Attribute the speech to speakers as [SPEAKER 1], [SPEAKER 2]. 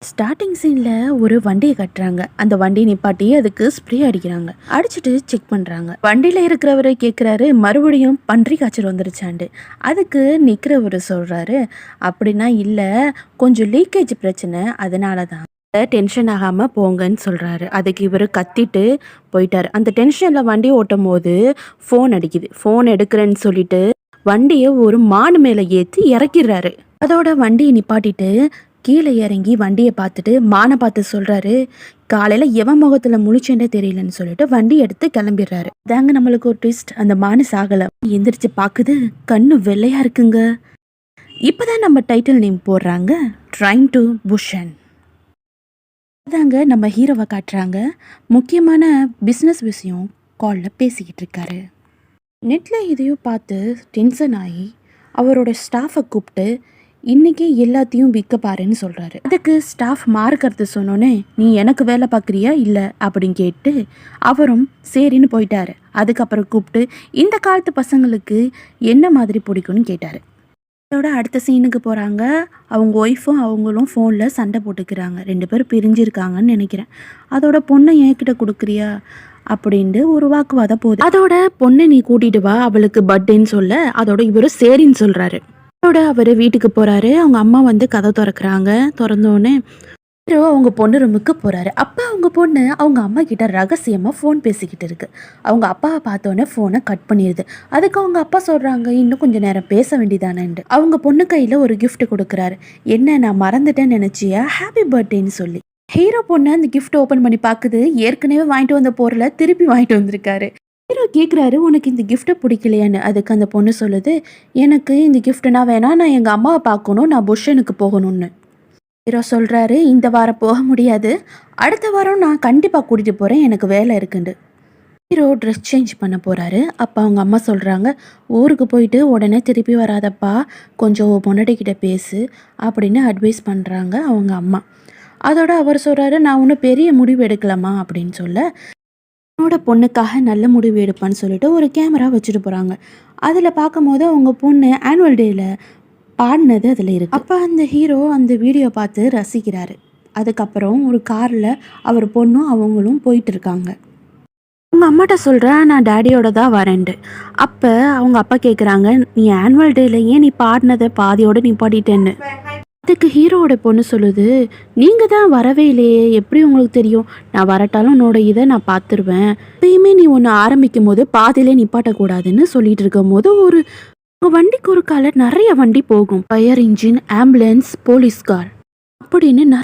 [SPEAKER 1] Starting சீன்ல ஒரு வண்டியை கட்டுறாங்க. அந்த வண்டியை நிப்பாட்டி அதுக்கு ஸ்ப்ரே அடிக்கிறாங்க. அடிச்சுட்டு செக் பண்றாங்க. வண்டியில இருக்கிறவரு கேட்குறாரு, மறுபடியும் பன்றி காய்ச்சல் வந்துருச்சாண்டு. அதுக்கு நிக்கிறவரு சொல்றாரு, அப்படின்னா இல்ல, கொஞ்சம் லீக்கேஜ் பிரச்சனை, அதனால தான் டென்ஷன் ஆகாம போங்கன்னு சொல்றாரு. அதுக்கு இவரு கத்திட்டு போயிட்டாரு. அந்த டென்ஷன்ல வண்டி ஓட்டும் போது ஃபோன் அடிக்குது. ஃபோன் எடுக்கிறேன்னு சொல்லிட்டு வண்டியை ஒரு மான் மேல ஏத்தி இறக்கிடுறாரு. அதோட வண்டியை நிப்பாட்டிட்டு கீழே இறங்கி வண்டியை பார்த்துட்டு மானை பார்த்து சொல்றாரு, காலையில எவன் முகத்துல முழிச்சேன்னே தெரியலன்னு சொல்லிட்டு வண்டி எடுத்து கிளம்பிடுறாரு. அதாங்க நம்மளுக்கு ஒரு ட்விஸ்ட். அந்த மானு சாகல, எந்திரிச்சு பாக்குது, கண்ணு வெள்ளையா இருக்குங்க. இப்பதான் நம்ம டைட்டில் நேம் போடுறாங்க, ட்ரைன் டு புஷன். அதாங்க நம்ம ஹீரோவை காட்டுறாங்க. முக்கியமான பிஸ்னஸ் விஷயம் காலில் பேசிக்கிட்டு இருக்காரு. நெட்டில் இதையும் பார்த்து டென்ஷன் ஆகி அவரோட ஸ்டாஃபை கூப்பிட்டு இன்னைக்கு எல்லாத்தையும் விற்க பாருன்னு சொல்கிறாரு. அதுக்கு ஸ்டாஃப் மாறுக்கிறது சொன்னோன்னே, நீ எனக்கு வேலை பார்க்குறியா இல்லை அப்படின்னு கேட்டு அவரும் சரின்னு போயிட்டாரு. அதுக்கப்புறம் கூப்பிட்டு இந்த காலத்து பசங்களுக்கு என்ன மாதிரி பிடிக்கும்னு கேட்டார். அதோட அடுத்த சீனுக்கு போகிறாங்க. அவங்க ஒய்ஃபும் அவங்களும் ஃபோனில் சண்டை போட்டுக்கிறாங்க. 2 பேரும் பிரிஞ்சிருக்காங்கன்னு நினைக்கிறேன். அதோட பொண்ணை என்கிட்ட கொடுக்குறியா அப்படின்ட்டு ஒரு வாக்குவாதம் போகுது. அதோட பொண்ணை நீ கூட்டிட்டு வா, அவளுக்கு பர்த்டேன்னு சொல்ல, அதோட இவரும் சரின்னு சொல்கிறாரு. அதோட அவர் வீட்டுக்கு போகிறாரு. அவங்க அம்மா வந்து கதை திறக்கிறாங்க. திறந்தோடனே ஹீரோ அவங்க பொண்ணு ரூமுக்கு போகிறாரு. அப்போ அவங்க பொண்ணு அவங்க அம்மா கிட்ட ரகசியமாக ஃபோன் பேசிக்கிட்டு இருக்கு. அவங்க அப்பாவை பார்த்தோன்னே ஃபோனை கட் பண்ணிடுது. அதுக்கு அவங்க அப்பா சொல்கிறாங்க, இன்னும் கொஞ்சம் நேரம் பேச வேண்டியதானேன்ட்டு. அவங்க பொண்ணு கையில் ஒரு கிஃப்ட் கொடுக்குறாரு. என்ன, நான் மறந்துட்டேன்னு நினச்சியா, ஹாப்பி பர்த்டேன்னு சொல்லி. ஹீரோ பொண்ணு அந்த கிஃப்ட் ஓப்பன் பண்ணி பார்க்குது. ஏற்கனவே வாங்கிட்டு வந்த பொருளை திருப்பி வாங்கிட்டு வந்திருக்காரு. ஹீரோ கேட்குறாரு, உனக்கு இந்த கிஃப்ட்டை பிடிக்கலையான்னு. அதுக்கு அந்த பொண்ணு சொல்லுது, எனக்கு இந்த கிஃப்ட்னா வேணாம், நான் எங்கள் அம்மாவை பார்க்கணும், நான் புஷனுக்கு போகணும்னு. ஹீரோ சொல்கிறாரு, இந்த வாரம் போக முடியாது, அடுத்த வாரம் நான் கண்டிப்பாக கூட்டிகிட்டு போகிறேன், எனக்கு வேலை இருக்குண்டு. ஹீரோ ட்ரெஸ் சேஞ்ச் பண்ண போகிறாரு. அப்போ அவங்க அம்மா சொல்கிறாங்க, ஊருக்கு போயிட்டு உடனே திருப்பி வராதப்பா, கொஞ்சம் பொண்டாட்டிக்கிட்ட பேசு அப்படின்னு அட்வைஸ் பண்ணுறாங்க அவங்க அம்மா. அதோட அவர் சொல்கிறாரு, நான் ஒன்றும் பெரிய முடிவு எடுக்கலாமா அப்படின்னு சொல்ல, என்னோட பொண்ணுக்காக நல்ல முடிவு எடுப்பான்னு சொல்லிட்டு ஒரு கேமரா வச்சுட்டு போகிறாங்க. அதில் பார்க்கும்போது அவங்க பொண்ணு ஆனுவல் டேயில் பாடினது அதில் இருக்குது. அப்போ அந்த ஹீரோ அந்த வீடியோ பார்த்து ரசிக்கிறாரு. அதுக்கப்புறம் ஒரு காரில் அவர் பொண்ணும் அவங்களும் போயிட்டு இருக்காங்க. அவங்க அம்மாட்ட சொல்கிறேன், நான் டேடியோட தான் வரேன்ட்டு. அப்போ அவங்க அப்பா கேட்குறாங்க, நீ ஆனுவல் டேல ஏன் நீ பாடினதை பாதியோடு நீ பாடிட்டேன்னு. அதுக்கு ஹீரோவோட பொண்ணு சொல்லுது, நீங்கள் தான் வரவே இல்லையே, எப்படி உங்களுக்கு தெரியும், நான் வரட்டாலும் உன்னோட இதை நான் பார்த்துருவேன், எப்பயுமே நீ ஒன்று ஆரம்பிக்கும் போது பாதியிலே நிப்பாட்டக்கூடாதுன்னு சொல்லிட்டு இருக்கும் போது ஒரு வண்டிக்கு ஒரு கால நிறைய வண்டி போகும். Fire engine, ambulance, police car அப்படின்னு